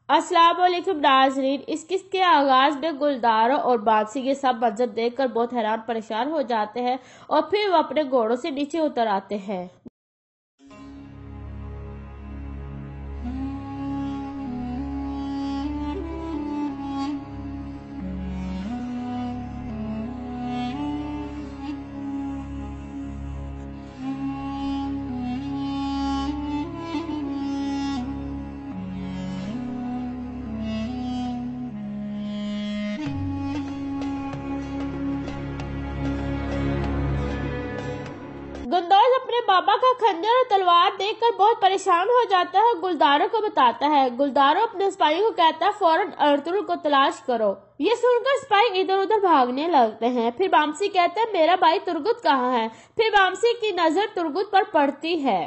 السلام علیکم ناظرین، اس قسط کے آغاز میں گلدارو اور بانسی یہ سب منظر دیکھ کر بہت حیران پریشان ہو جاتے ہیں اور پھر وہ اپنے گھوڑوں سے نیچے اتر آتے ہیں۔ گندوز اپنے بابا کا خنجر اور تلوار دیکھ کر بہت پریشان ہو جاتا ہے اور گلدارو کو بتاتا ہے۔ گلدارو اپنے سپاہیوں کو کہتا ہے فوراً ارطغرل کو تلاش کرو۔ یہ سن کر سپاہی ادھر ادھر بھاگنے لگتے ہیں۔ پھر بامسی کہتا ہے میرا بھائی ترگت کہاں ہے؟ پھر بامسی کی نظر ترگت پر پڑتی ہے۔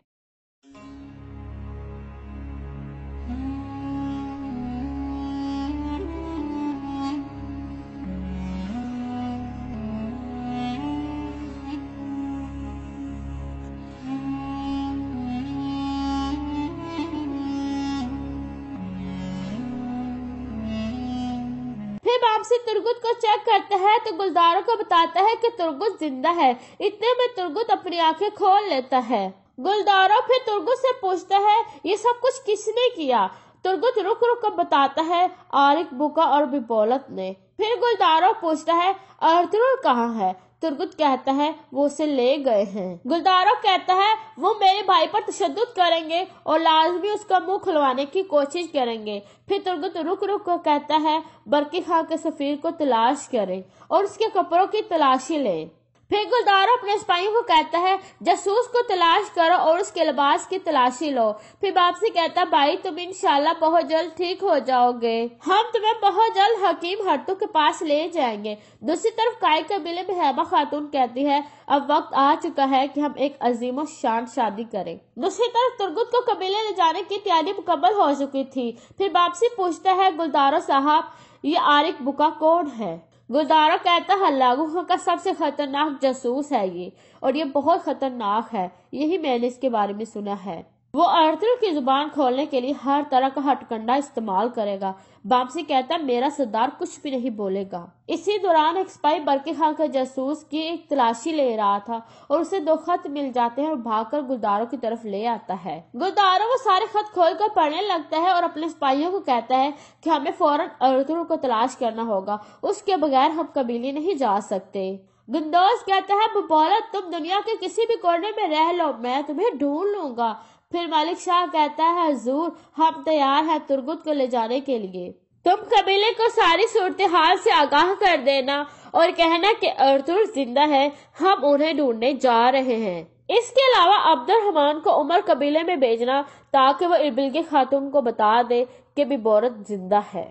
بامسی ترگت کو چیک کرتا ہے تو گلدارو کو بتاتا ہے کہ ترگت زندہ ہے۔ اتنے میں ترگت اپنی آنکھیں کھول لیتا ہے۔ گلدارو پھر ترگت سے پوچھتا ہے یہ سب کچھ کس نے کیا؟ ترگت رک رک کر بتاتا ہے آرک بکا اور ببولت نے۔ پھر گلدارو پوچھتا ہے ارطغرل کہاں ہے؟ ترگت کہتا ہے وہ اسے لے گئے ہیں۔ گلدارو کہتا ہے وہ میرے بھائی پر تشدد کریں گے اور لازمی اس کا منہ کھلوانے کی کوشش کریں گے۔ پھر ترگت رک رک کر کہتا ہے برقی خاں کے سفیر کو تلاش کریں اور اس کے کپڑوں کی تلاشی لیں۔ پھر گلدارو اپنے سپاہیوں کو کہتا ہے جاسوس کو تلاش کرو اور اس کے لباس کی تلاشی لو۔ پھر بامسی کہتا ہے بھائی تم انشاءاللہ بہت جلد ٹھیک ہو جاؤ گے، ہم تمہیں بہت جلد حکیم ہرتو کے پاس لے جائیں گے۔ دوسری طرف کائی قبیلے میں ہیما خاتون کہتی ہے اب وقت آ چکا ہے کہ ہم ایک عظیم و شان شادی کریں۔ دوسری طرف ترگت کو قبیلے لے جانے کی تیاری مکمل ہو چکی تھی۔ پھر بامسی پوچھتا ہے گلدارو صاحب یہ آرک بکا کون ہے؟ گلدارو کہتا ہے ہلاگو کا سب سے خطرناک جاسوس ہے یہ، اور یہ بہت خطرناک ہے، یہی میں نے اس کے بارے میں سنا ہے۔ وہ ارطغرل کی زبان کھولنے کے لیے ہر طرح کا ہتھ کنڈا استعمال کرے گا۔ بامسی کہتا ہے میرا سردار کچھ بھی نہیں بولے گا۔ اسی دوران ایک سپاہی برقی خاں کا جاسوس کی ایک تلاشی لے رہا تھا اور اسے 2 خط مل جاتے ہیں اور بھاگ کر گلدارو کی طرف لے آتا ہے۔ گلدارو وہ سارے خط کھول کر پڑھنے لگتا ہے اور اپنے سپاہیوں کو کہتا ہے کہ ہمیں فوراً ارطغرل کو تلاش کرنا ہوگا، اس کے بغیر ہم قبیلے نہیں جا سکتے۔ گندوز کہتا ہے ببولت تم دنیا کے کسی بھی کونے میں رہ لو، میں تمہیں ڈھونڈ لوں گا۔ پھر ملک شاہ کہتا ہے حضور ہم تیار ہیں ترگت کو لے جانے کے لیے، تم قبیلے کو ساری صورتحال سے آگاہ کر دینا اور کہنا کہ ارطغرل زندہ ہے، ہم انہیں ڈھونڈنے جا رہے ہیں۔ اس کے علاوہ عبد الرحمن کو عمر قبیلے میں بھیجنا تاکہ وہ اربلگی خاتون کو بتا دے کہ ببولت زندہ ہے،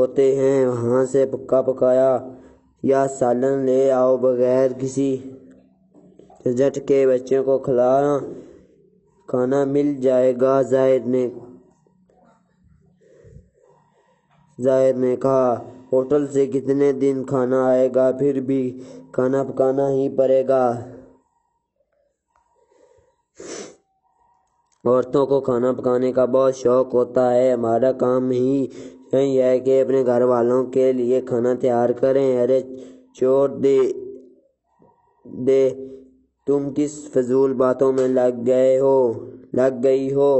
ہوتے ہیں وہاں سے پکا پکایا یا سالن لے آؤ، بغیر کسی جھجک کے بچوں کو کھانا مل جائے گا۔ ظاہر نے کہا، ہوٹل سے کتنے دن کھانا آئے گا، پھر بھی کھانا پکانا ہی پڑے گا۔ عورتوں کو کھانا پکانے کا بہت شوق ہوتا ہے، ہمارا کام ہی یہی ہے کہ اپنے گھر والوں کے لیے کھانا تیار کریں۔ ارے چھوڑ دے، تم کس فضول باتوں میں لگ گئی ہو؟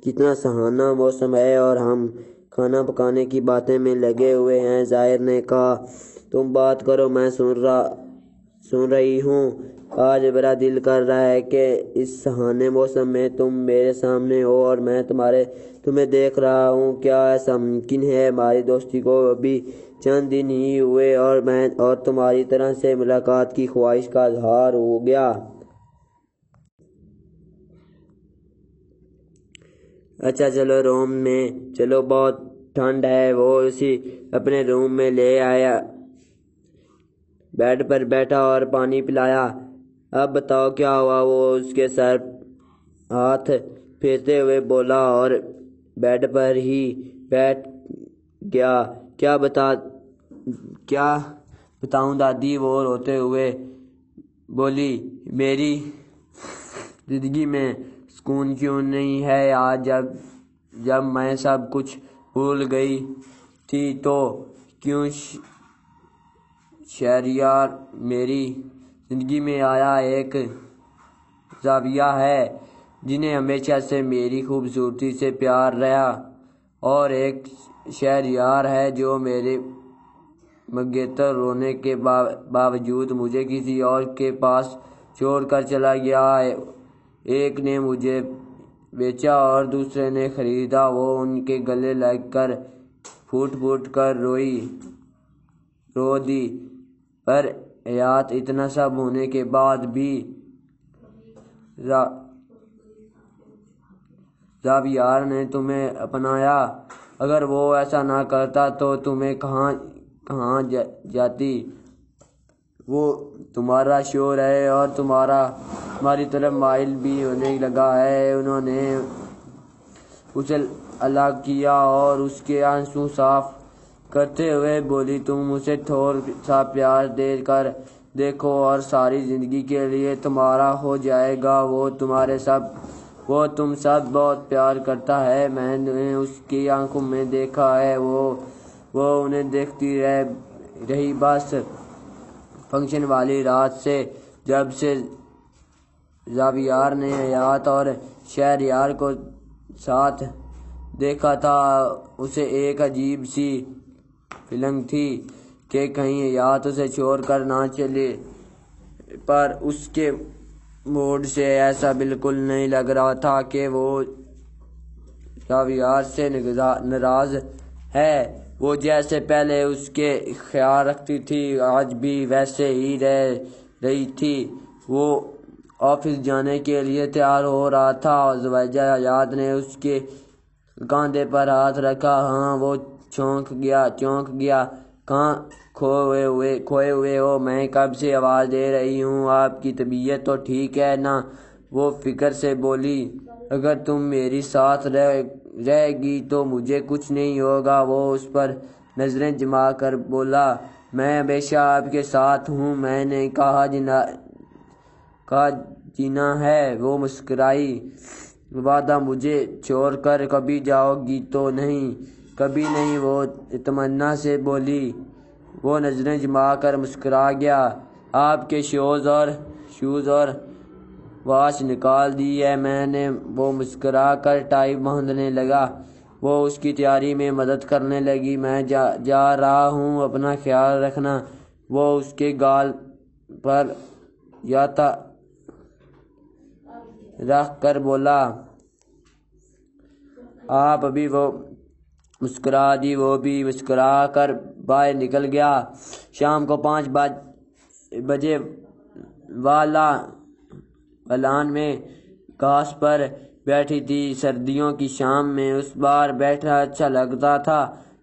کتنا سہانا موسم ہے اور ہم کھانا پکانے کی باتیں میں لگے ہوئے ہیں۔ ظاہر نے کہا، تم بات کرو، میں سن رہی ہوں۔ آج بڑا دل کر رہا ہے کہ اس سہانے موسم میں تم میرے سامنے ہو اور میں تمہیں دیکھ رہا ہوں۔ کیا ایسا ممکن ہے؟ ہماری دوستی کو ابھی چند دن ہی ہوئے اور تمہاری طرح سے ملاقات کی خواہش کا اظہار ہو گیا۔ اچھا چلو روم میں چلو، بہت ٹھنڈ ہے۔ وہ اسے اپنے روم میں لے آیا، بیڈ پر بیٹھا اور پانی پلایا۔ اب بتاؤ کیا ہوا؟ وہ اس کے سر ہاتھ پھیرتے ہوئے بولا اور بیڈ پر ہی بیٹھ گیا۔ کیا بتاؤں دادی؟ وہ روتے ہوئے بولی، میری زندگی میں سکون کیوں نہیں ہے؟ آج جب میں سب کچھ بھول گئی تھی تو کیوں شہریار میری زندگی میں آیا؟ ایک زاویہ ہے جنہیں ہمیشہ سے میری خوبصورتی سے پیار رہا، اور ایک شہریار ہے جو میرے منگیتر رونے کے باوجود مجھے کسی اور کے پاس چھوڑ کر چلا گیا۔ ایک نے مجھے بیچا اور دوسرے نے خریدا۔ وہ ان کے گلے لگ کر پھوٹ کر رو دی۔ پر حیات، اتنا سب ہونے کے بعد بھی زاویار نے تمہیں اپنایا۔ اگر وہ ایسا نہ کرتا تو تمہیں کہاں جاتی؟ وہ تمہارا شوہر ہے اور تمہاری طرف مائل بھی ہونے لگا ہے۔ انہوں نے اسے الگ کیا اور اس کے آنسو صاف کرتے ہوئے بولی، تم اسے تھوڑا سا پیار دے کر دیکھو اور ساری زندگی کے لیے تمہارا ہو جائے گا۔ وہ تم سب بہت پیار کرتا ہے، میں نے اس کی آنکھوں میں دیکھا ہے۔ وہ انہیں دیکھتی رہی بس فنکشن والی رات سے، جب سے زاویار نے حیات اور شہریار کو ساتھ دیکھا تھا۔ اسے ایک عجیب سی فیلنگ تھی کہ کہیں حیات اسے چھوڑ کر نہ چلے، پر اس کے موڈ سے ایسا بالکل نہیں لگ رہا تھا کہ وہ زاویار سے ناراض ہے۔ وہ جیسے پہلے اس کے خیال رکھتی تھی، آج بھی ویسے ہی رہ رہی تھی۔ وہ آفس جانے کے لیے تیار ہو رہا تھا، حیات نے اس کے کاندھے پر ہاتھ رکھا۔ ہاں، وہ چونک گیا۔ کہاں کھوئے ہوئے ہو؟ میں کب سے آواز دے رہی ہوں، آپ کی طبیعت تو ٹھیک ہے نا؟ وہ فکر سے بولی، اگر تم میری ساتھ رہے گی تو مجھے کچھ نہیں ہوگا۔ وہ اس پر نظریں جما کر بولا، میں ہمیشہ آپ کے ساتھ ہوں۔ میں نے کہا جینا ہے۔ وہ مسکرائی، وعدہ مجھے چھوڑ کر کبھی جاؤ گی تو نہیں؟ کبھی نہیں، وہ تمنا سے بولی۔ وہ نظریں جما کر مسکرا گیا۔ آپ کے شوز اور واچ نکال دی ہے میں نے؟ وہ مسکرا کر ٹائی باندھنے لگا۔ وہ اس کی تیاری میں مدد کرنے لگی۔ میں جا رہا ہوں، اپنا خیال رکھنا۔ وہ اس کے گال پر یاتا رکھ کر بولا۔ آپ ابھی؟ وہ مسکرا دی۔ وہ بھی مسکرا کر باہر نکل گیا۔ شام کو 5 بجے والان میں گھاس پر بیٹھی تھی۔ سردیوں کی شام میں اس بار بیٹھنا اچھا لگتا تھا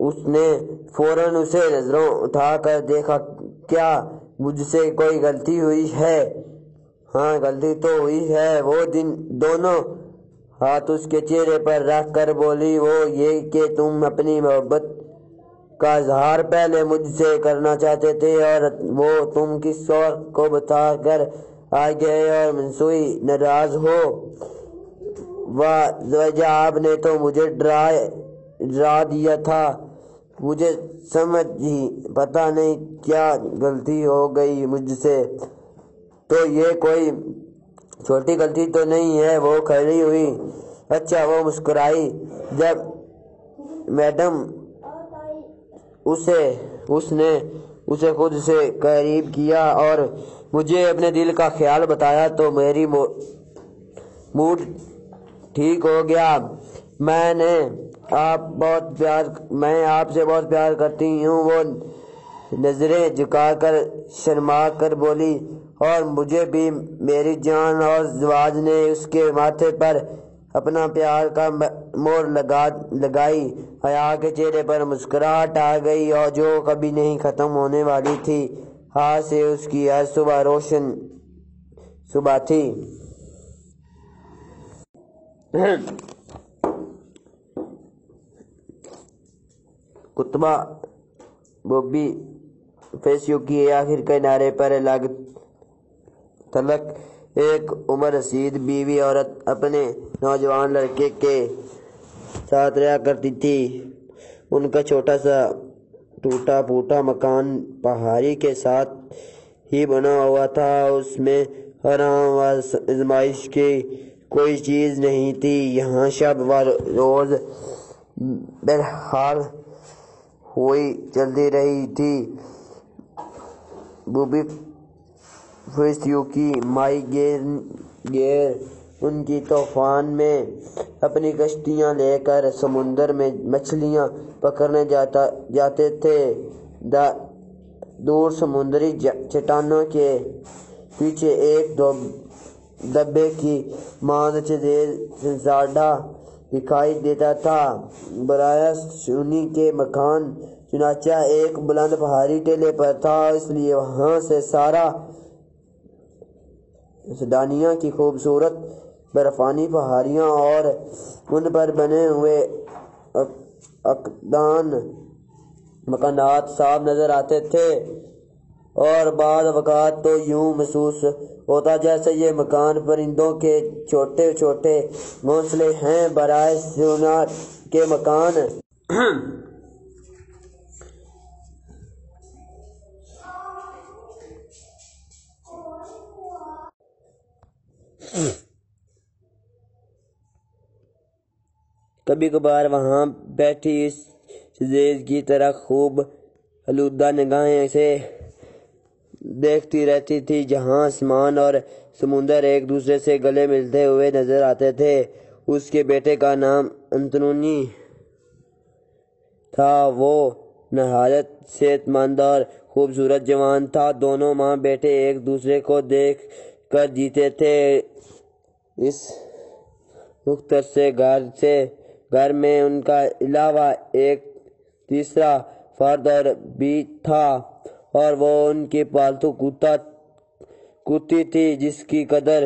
اس نے فوراً اسے نظروں اٹھا کر دیکھا۔ کیا مجھ سے کوئی غلطی ہوئی ہے؟ ہاں، غلطی تو ہوئی ہے۔ وہ دونوں ہاتھ اس کے چہرے پر رکھ کر بولی، وہ یہ کہ تم اپنی محبت کا اظہار پہلے مجھ سے کرنا چاہتے تھے اور وہ تم کس اور کو بتا کر آ گئے اور منسوئی ناراض ہو۔ واہ زوجہ، آپ نے تو مجھے ڈرا دیا تھا۔ مجھے سمجھ ہی پتہ نہیں کیا غلطی ہو گئی مجھ سے۔ تو یہ کوئی چھوٹی غلطی تو نہیں ہے؟ وہ کھڑی ہوئی۔ اچھا، وہ مسکرائی جب میڈم اس نے اسے خود سے قریب کیا اور مجھے اپنے دل کا خیال بتایا تو میری موڈ ٹھیک ہو گیا۔ میں آپ سے بہت پیار کرتی ہوں۔ وہ نظریں جھکا کر شرما کر بولی، اور مجھے بھی میری جان۔ اور زواج نے اس کے ماتھے پر اپنا پیار کا مہر لگائی۔ حیا کے چہرے پر مسکراہٹ آ گئی اور جو کبھی نہیں ختم ہونے والی تھی۔ آج سے اس کی ہر صبح روشن صبح تھی۔ کتبہ بوبی فیسیو کی آخر کنارے پر الگ تھلگ ایک عمر رسید بیوی عورت اپنے نوجوان لڑکے کے ساتھ رہا کرتی تھی۔ ان کا چھوٹا سا ٹوٹا پھوٹا مکان پہاڑی کے ساتھ ہی بنا ہوا تھا۔ اس میں آرام و آزمائش کی کوئی چیز نہیں تھی۔ یہاں شب و روز بہرحال ہوئی چلتی رہی تھی۔ بوبی فیسیو کی مائی گیر ان کی طوفان میں اپنی کشتیاں لے کر سمندر میں مچھلیاں پکڑنے جاتے تھے۔ دور سمندری چٹانوں کے پیچھے ایک دبے کی ماند سنساڈا دکھائی دیتا تھا۔ برائے سونی کے مکان چنانچہ ایک بلند پہاڑی ٹیلے پر تھا، اس لیے وہاں سے سارا سڈانیہ کی خوبصورت برفانی پہاڑیاں اور ان پر بنے ہوئے عقدان مکانات صاف نظر آتے تھے، اور بعض اوقات تو یوں محسوس ہوتا جیسے یہ مکان پرندوں کے چھوٹے چھوٹے گھونسلے ہیں۔ برائے سونا کے مکان کبھی کبھار وہاں بیٹھی اس شیزیز کی طرح خوب آلودہ نگاہیں سے دیکھتی رہتی تھی، جہاں آسمان اور سمندر ایک دوسرے سے گلے ملتے ہوئے نظر آتے تھے۔ اس کے بیٹے کا نام انتونی تھا۔ وہ نہایت صحت مند اور خوبصورت جوان تھا۔ دونوں ماں بیٹے ایک دوسرے کو دیکھ کر جیتے تھے۔ اس مختصر سے گھر میں ان کا علاوہ ایک تیسرا فرد اور بھی تھا، اور وہ ان کی پالتو کتی تھی، جس کی قدر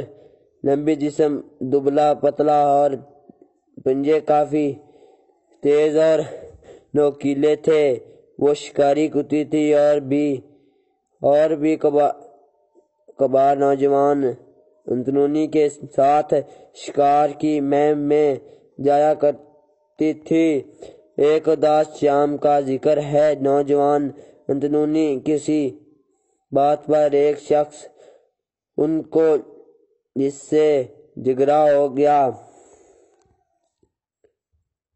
لمبی جسم، دبلا پتلا اور پنجے کافی تیز اور نوکیلے تھے۔ وہ شکاری کتی تھی اور بھی کبھار نوجوان انتونی کے ساتھ شکار کی مہم میں جایا کرتی تھی۔ ایک اداس شام کا ذکر ہے۔ نوجوان انتونی کسی بات پر ایک شخص ان کو جس سے جھگڑا ہو گیا۔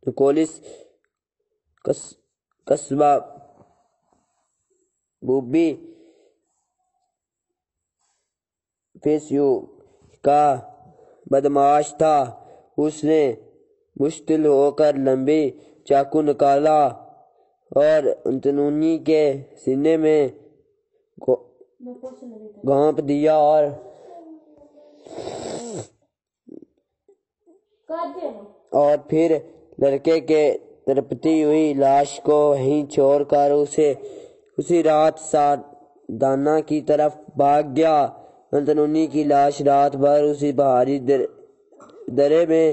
نکولس قصبہ بوبی فیسیو کا بدمعاش تھا۔ اس نے مشتعل ہو کر لمبی چاقو نکالا اور انتونی کے سینے میں گھونپ دیا اور پھر لڑکے کے تڑپتی ہوئی لاش کو وہیں چھوڑ کر اسی رات سادانہ کی طرف بھاگ گیا۔ انتونی کی لاش رات بھر اسی پہاڑی درے میں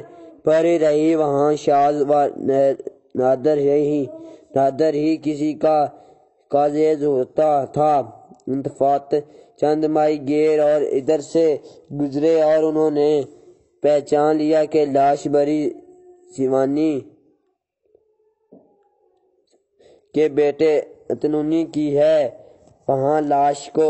پڑی رہی۔ وہاں شاذ و نادر ہی کسی کا کاجز ہوتا تھا۔ انتفاط چند ماہی گیر اور ادھر سے گزرے اور انہوں نے پہچان لیا کہ لاش بری سیوانی کے بیٹے انتونی کی ہے۔ وہاں لاش کو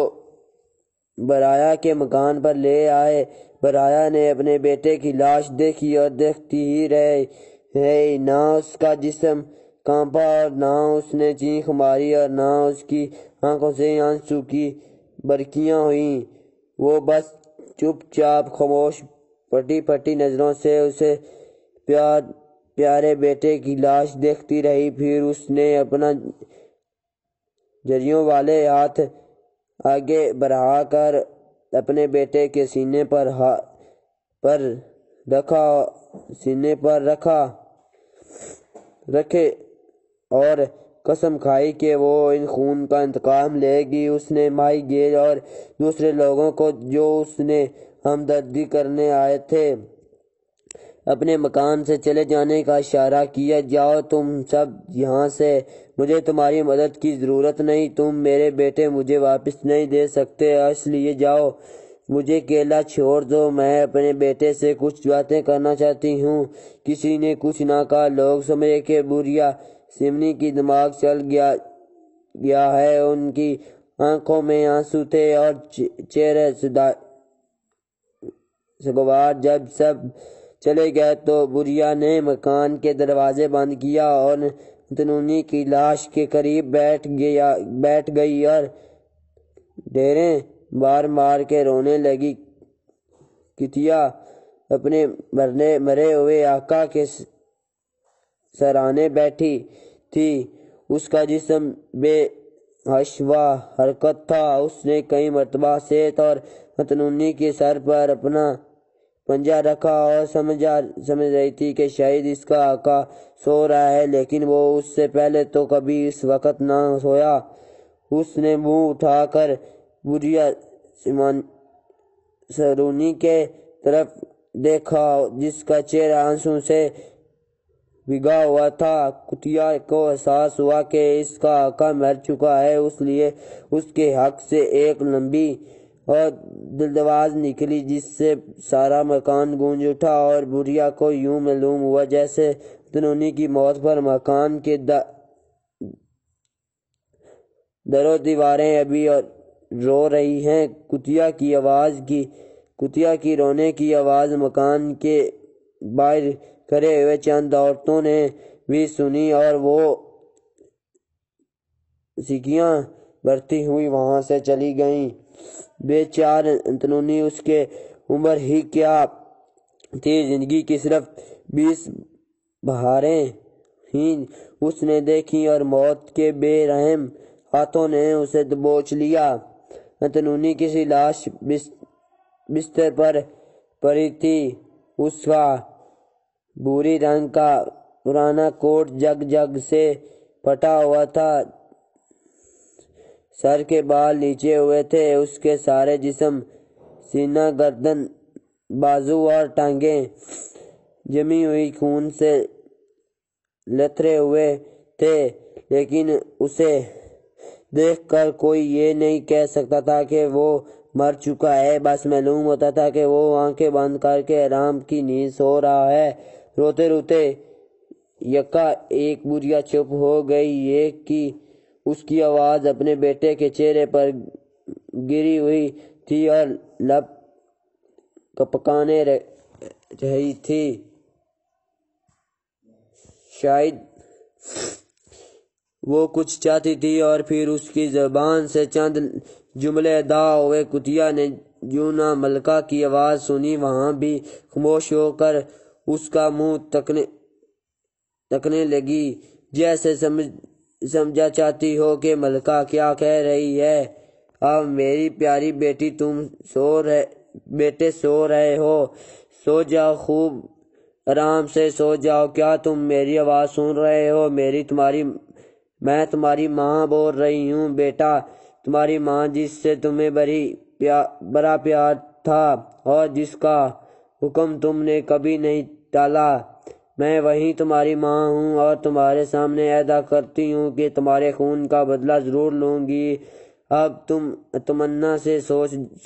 برایا کے مکان پر لے آئے۔ برایا نے اپنے بیٹے کی لاش دیکھی اور دیکھتی ہی رہی۔ نہ اس کا جسم کانپا اور نہ اس نے چیخ ماری اور نہ اس کی آنکھوں سے آنسو کی برکیاں ہوئیں۔ وہ بس چپ چاپ خاموش پھٹی پھٹی نظروں سے اسے پیارے بیٹے کی لاش دیکھتی رہی۔ پھر اس نے اپنا جریوں والے ہاتھ آگے بڑھا کر اپنے بیٹے کے سینے پر رکھے اور قسم کھائی کہ وہ ان خون کا انتقام لے گی۔ اس نے ماہی گیر اور دوسرے لوگوں کو جو اس نے ہمدردی کرنے آئے تھے اپنے مکان سے چلے جانے کا اشارہ کیا۔ جاؤ تم سب یہاں سے، مجھے تمہاری مدد کی ضرورت نہیں۔ تم میرے بیٹے مجھے واپس نہیں دے سکتے، اس لیے جاؤ، مجھے اکیلا چھوڑ دو، میں اپنے بیٹے سے کچھ باتیں کرنا چاہتی ہوں۔ کسی نے کچھ نہ کہا۔ لوگ سمجھے کہ بوریا سیمنی کی دماغ چل گیا ہے۔ ان کی آنکھوں میں آنسو تھے اور چہرے سوگوار۔ جب سب چلے گئے تو بوریا نے مکان کے دروازے بند کیا اور انتونی کی لاش کے قریب بیٹھ گئی اور ڈیریں مار کے رونے لگی۔ کتیا اپنے مرے ہوئے آقا کے سرانے بیٹھی تھی۔ اس کا جسم بے ہوش و حرکت تھا۔ اس نے کئی مرتبہ سیت اور انتونی کے سر پر اپنا پنجہ رکھا اور سمجھ رہی تھی کہ شاید اس کا آقا سو رہا ہے، لیکن وہ اس سے پہلے تو کبھی اس وقت نہ سویا۔ اس نے منہ اٹھا کر بوریا سیمنی کے طرف دیکھا جس کا چہرہ آنسو سے بھیگا ہوا تھا۔ کتیا کو احساس ہوا کہ اس کا آقا مر چکا ہے، اس لیے اس کے حق سے ایک لمبی اور دلدواز نکلی جس سے سارا مکان گونج اٹھا، اور بوریا کو یوں معلوم ہوا جیسے انتونی کی موت پر مکان کے در و دیواریں ابھی رو رہی ہیں۔ کتیا کی رونے کی آواز مکان کے باہر کھڑے ہوئے چند عورتوں نے بھی سنی اور وہ سیکیاں بھرتی ہوئی وہاں سے چلی گئیں۔ بے چار انتونی، اس کی عمر ہی کیا تھی، زندگی کی صرف 20 بہاریں ہی اس نے دیکھی اور موت کے بے رحم ہاتھوں نے اسے دبوچ لیا۔ انتونی کی لاش بستر پر پڑی تھی۔ اس کا بھوری رنگ کا پرانا کوٹ جگ سے پھٹا ہوا تھا، سر کے بال نیچے ہوئے تھے، اس کے سارے جسم، سینہ، گردن، بازو اور ٹانگیں جمی ہوئی خون سے لتھڑے ہوئے تھے، لیکن اسے دیکھ کر کوئی یہ نہیں کہہ سکتا تھا کہ وہ مر چکا ہے، بس معلوم ہوتا تھا کہ وہ آنکھیں بند کر کے آرام کی نیند سو رہا ہے۔ روتے روتے یکا ایک بوریا چپ ہو گئی کہ اس کی آواز اپنے بیٹے کے چہرے پر گری ہوئی تھی اور لب کپکانے رہی تھی۔ شاید وہ کچھ چاہتی تھی اور پھر اس کی زبان سے چند جملے ادا ہوئے۔ کتیا نے جو نہ ملکہ کی آواز سنی، وہاں بھی خاموش ہو کر اس کا منہ تکنے لگی، جیسے سمجھا چاہتی ہو کہ ملکہ کیا کہہ رہی ہے۔ اب میری پیاری بیٹی، تم بیٹے سو رہے ہو، سو جاؤ، خوب آرام سے سو جاؤ۔ کیا تم میری آواز سن رہے ہو؟ میں تمہاری ماں بول رہی ہوں بیٹا، تمہاری ماں جس سے تمہیں بڑا پیار تھا اور جس کا حکم تم نے کبھی نہیں ٹالا۔ میں وہی تمہاری ماں ہوں اور تمہارے سامنے عہدہ کرتی ہوں کہ تمہارے خون کا بدلہ ضرور لوں گی۔ اب تم اطمینان سے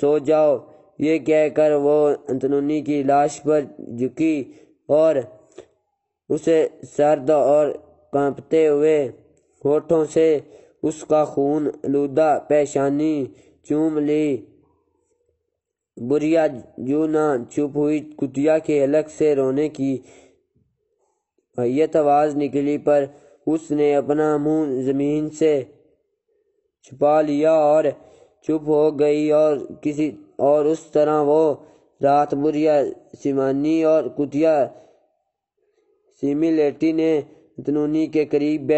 سو جاؤ۔ یہ کہہ کر وہ انتونی کی لاش پر جھکی اور اسے سرد اور کانپتے ہوئے ہونٹوں سے اس کا خون آلودہ پیشانی چوم لی۔ بوریا جو نہ چپ ہوئی، کتیا کے حلق سے رونے کی حیت آواز نکلی، پر اس نے اپنا منہ زمین سے چھپا لیا اور چپ ہو گئی، اور اس طرح وہ رات بوریا سیمانی اور کتیا سیمیلیٹی نے انتونی کے قریب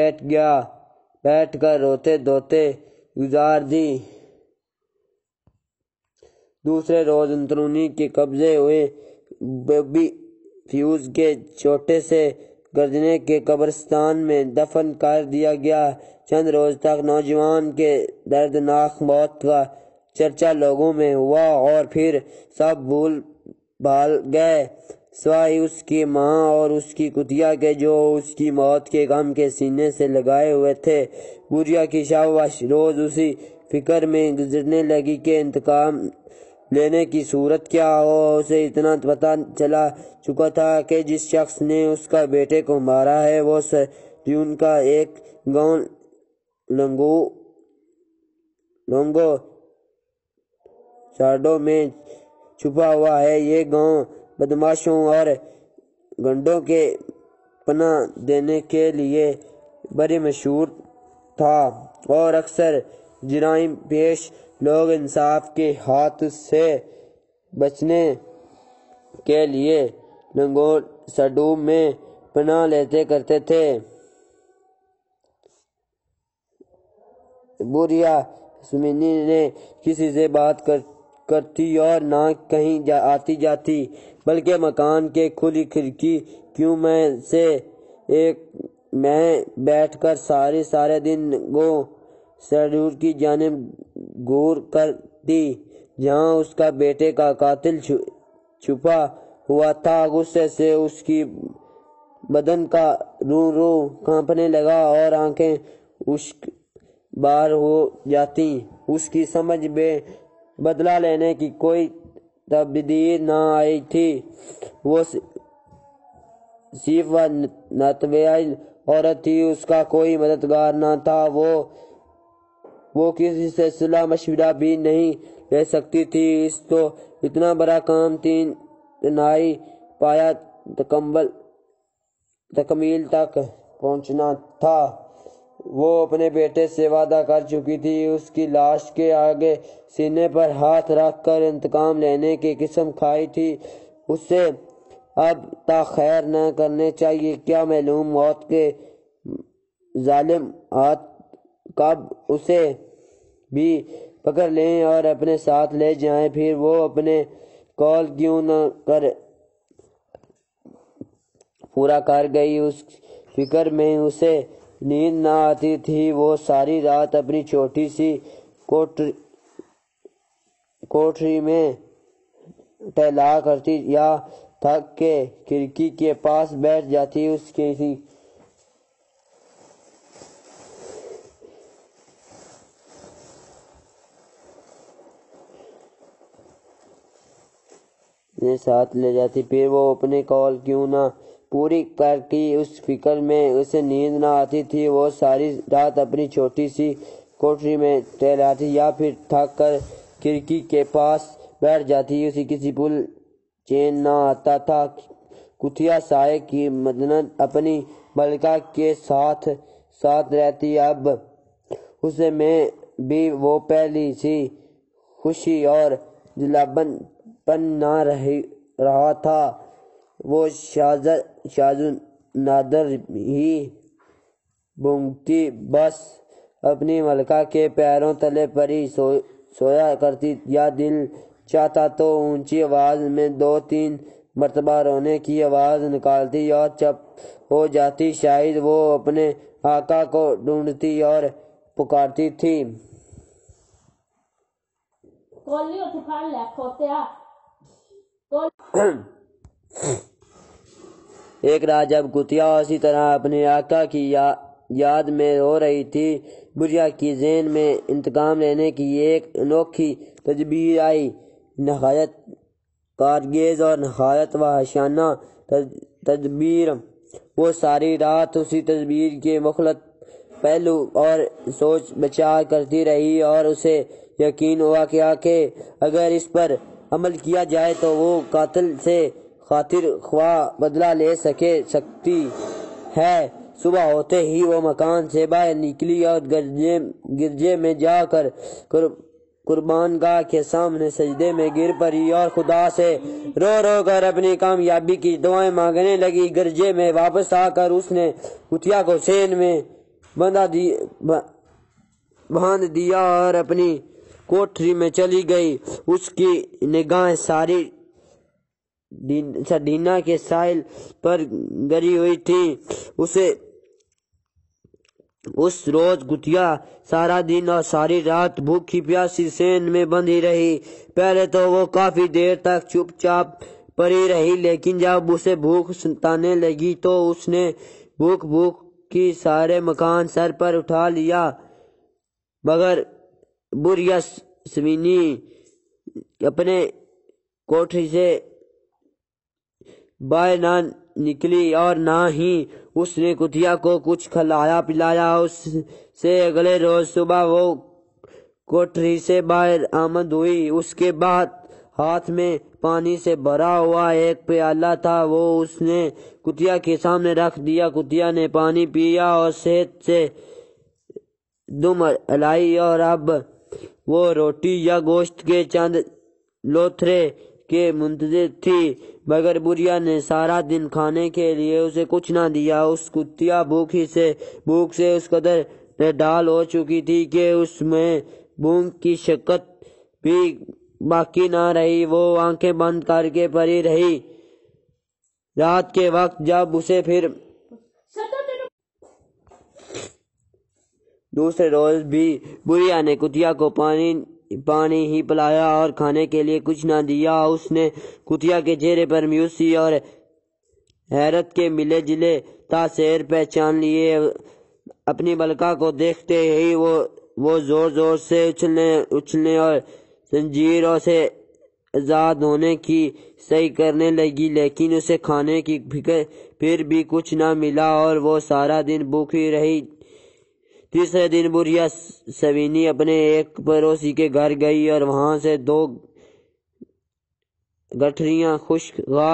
بیٹھ کر روتے دھوتے گزار دی۔ دوسرے روز انتونی کے قبضے ہوئے بیبی فیوز کے چھوٹے سے گردنے کے قبرستان میں دفن کر دیا گیا۔ چند روز تک نوجوان کے دردناک موت کا چرچا لوگوں میں ہوا اور پھر سب بھول بھال گئے سوائے اس کی ماں اور اس کی کتیا کے، جو اس کی موت کے غم کے سینے سے لگائے ہوئے تھے۔ بوریا کی شاباش روز اسی فکر میں گزرنے لگی کہ انتقام لینے کی صورت کیا ہو۔ اسے اتنا پتہ چلا چکا تھا کہ جس شخص نے اس کا بیٹے کو مارا ہے وہ سیریون کا ایک گاؤں لونگو ساڈو میں چھپا ہوا ہے۔ یہ گاؤں بدماشوں اور گنڈوں کے پناہ دینے کے لیے بڑے مشہور تھا اور اکثر جرائم پیش لوگ انصاف کے ہاتھ سے بچنے کے لیے لونگو ساڈو میں پناہ لیتے کرتے تھے۔ بوریا سیمانی نے کسی سے بات کرتی اور نہ کہیں آتی جاتی، بلکہ مکان کے کھلی کھڑکیوں میں سے ایک میں بیٹھ کر سارے دن گاؤں ساڈو کی جانب غور کرتی جہاں اس کا بیٹے کا قاتل چھپا ہوا تھا۔ غصے سے اس کی بدن کا رو کانپنے لگا اور آنکھیں اشک بار ہو جاتی۔ اس کی سمجھ میں بدلہ لینے کی کوئی تبدیلی نہ آئی تھی۔ وہ صرف و ناتویل عورت تھی، اس کا کوئی مددگار نہ تھا۔ وہ کسی سے صلاح مشورہ بھی نہیں لے سکتی تھی۔ اس تو اتنا بڑا کام تنہائی پایا تکمیل تک پہنچنا تھا۔ وہ اپنے بیٹے سے وعدہ کر چکی تھی، اس کی لاش کے آگے سینے پر ہاتھ رکھ کر انتقام لینے کی قسم کھائی تھی۔ اسے اب تاخیر نہ کرنی چاہیے، کیا معلوم موت کے ظالم ہاتھ کب اسے بھی پکڑ لیں اور اپنے ساتھ لے جائیں۔ پھر وہ اپنے قول کیوں نہ پورا کر گئی، اس فکر میں اسے نیند نہ آتی تھی۔ وہ ساری رات اپنی چھوٹی سی کوٹری میں ٹہلا کرتی یا تھک کے کھڑکی کے پاس بیٹھ جاتی۔ اس کسی نے ساتھ لے جاتی، پھر وہ اپنے قول کیوں نہ پوری کرتی۔ اس فکر میں اسے نیند نہ آتی تھی۔ وہ ساری رات اپنی چھوٹی سی کوٹری میں ٹہلاتی یا پھر تھک کر کھڑکی کے پاس بیٹھ جاتی۔ اسے کسی پل چین نہ آتا تھا۔ کتیا سائے کی مانند اپنی ملکہ کے ساتھ رہتی، اب اسے میں بھی وہ پہلی سی خوشی اور جلاون پن نہ رہا تھا۔ وہ شاذ و نادر ہی بھونکتی بس اپنی ملکہ کے پیروں تلے پڑی سویا کرتی، یا دل چاہتا تو اونچی آواز میں 2-3 مرتبہ رونے کی آواز نکالتی اور چپ ہو جاتی۔ شاید وہ اپنے آقا کو ڈھونڈتی اور پکارتی تھی۔ ایک رات جب کتیا اسی طرح اپنے آقا کی یاد میں رو رہی تھی، بڑھیا کی ذہن میں انتقام لینے کی ایک انوکھی تدبیر آئی۔ نہایت کارگیز اور نہایت وحشیانہ تدبیر۔ وہ ساری رات اسی تدبیر کے مختلف پہلو اور سوچ بچار کرتی رہی اور اسے یقین ہوا کہ اگر اس پر عمل کیا جائے تو وہ قاتل سے خاطر خواہ بدلہ لے سکتی ہے۔ صبح ہوتے ہی وہ مکان سے باہر نکلی اور گرجے میں جا کر قربان گاہ کے سامنے سجدے میں گر پڑی اور خدا سے رو رو کر اپنی کامیابی کی دعائیں مانگنے لگی۔ گرجے میں واپس آ کر اس نے کتیا کو سین میں باندھ دیا اور اپنی کوٹری میں چلی گئی۔ اس کی نگاہیں ساری سردینا کے ساحل پر گری ہوئی تھی۔ اس روز کتیا سارا دن اور ساری رات بھوکی پیاسی سین میں بندھی رہی۔ پہلے تو وہ کافی دیر تک چپ چاپ پڑی رہی، لیکن جب اسے بھوک ستانے لگی تو اس نے بھوک کی سارے مکان سر پر اٹھا لیا۔ مگر بڑھیا سوینی اپنے کوٹری سے باہر نہ نکلی اور نہ ہی اس نے کتیا کو کچھ کھلایا پلایا۔ اس سے اگلے روز صبح وہ کوٹری سے باہر آمد ہوئی۔ اس کے بعد ہاتھ میں پانی سے بھرا ہوا ایک پیالہ تھا، وہ اس نے کتیا کے سامنے رکھ دیا۔ کتیا نے پانی پیا اور صحت سے دم ہلائی اور اب وہ روٹی یا گوشت کے چند لوتھڑے کے منتظر تھی، مگر بڑھیا نے سارا دن کھانے کے لیے اسے کچھ نہ دیا۔ اس کتیا بھوک سے اس قدر نڈال ہو چکی تھی کہ اس میں بھوک کی شکت بھی باقی نہ رہی۔ وہ آنکھیں بند کر کے پڑی رہی۔ رات کے وقت جب اسے پھر دوسرے روز بھی بڑھیا نے کتیا کو پانی ہی پلایا اور کھانے کے لیے کچھ نہ دیا۔ اس نے کتیا کے چہرے پر مایوسی اور حیرت کے ملے جلے تاثیر پہچان لیے۔ اپنی ملکہ کو دیکھتے ہی وہ زور زور سے اچھلنے اور زنجیروں سے آزاد ہونے کی سعی کرنے لگی، لیکن اسے کھانے کی پھر بھی کچھ نہ ملا اور وہ سارا دن بھوکی رہی۔ تیسرے دن بڑھیا سوینی اپنے ایک پڑوسی کے گھر گئی اور وہاں سے 2 گٹھریاں خشک گھاس